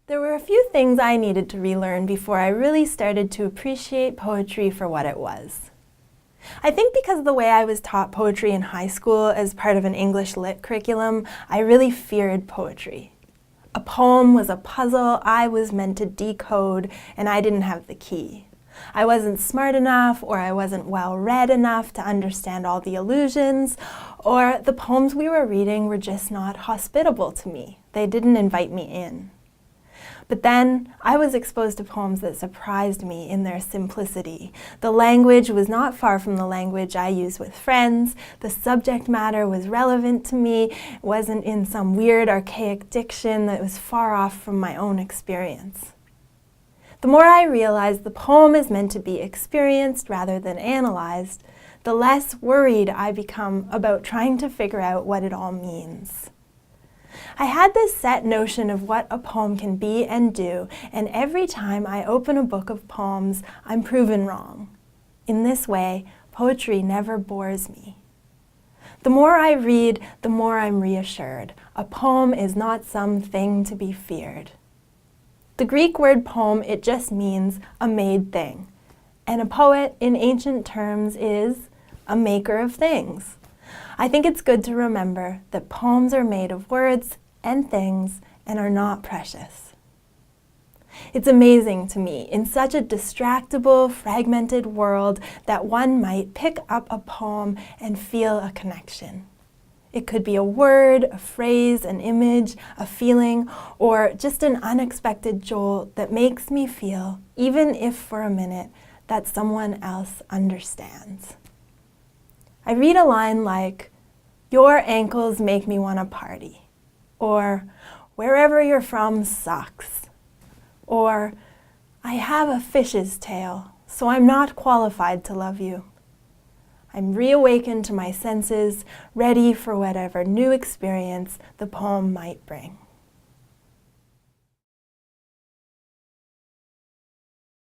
There were a few things I needed to relearn before I really started to appreciate poetry for what it was. I think because of the way I was taught poetry in high school as part of an English lit curriculum, I really feared poetry. A poem was a puzzle I was meant to decode, and I didn't have the key. I wasn't smart enough, or I wasn't well read enough to understand all the allusions, or the poems we were reading were just not hospitable to me. They didn't invite me in. But then I was exposed to poems that surprised me in their simplicity. The language was not far from the language I use with friends. The subject matter was relevant to me. It wasn't in some weird archaic diction that was far off from my own experience. The more I realized the poem is meant to be experienced rather than analyzed, the less worried I become about trying to figure out what it all means. I had this set notion of what a poem can be and do, and every time I open a book of poems, I'm proven wrong. In this way, poetry never bores me. The more I read, the more I'm reassured. A poem is not some thing to be feared. The Greek word poem, it just means a made thing. And a poet, in ancient terms, is a maker of things. I think it's good to remember that poems are made of words and things and are not precious. It's amazing to me, in such a distractible, fragmented world, that one might pick up a poem and feel a connection. It could be a word, a phrase, an image, a feeling, or just an unexpected jolt that makes me feel, even if for a minute, that someone else understands. I read a line like, "Your ankles make me want to party," or "Wherever you're from sucks," or "I have a fish's tail, so I'm not qualified to love you." I'm reawakened to my senses, ready for whatever new experience the poem might bring.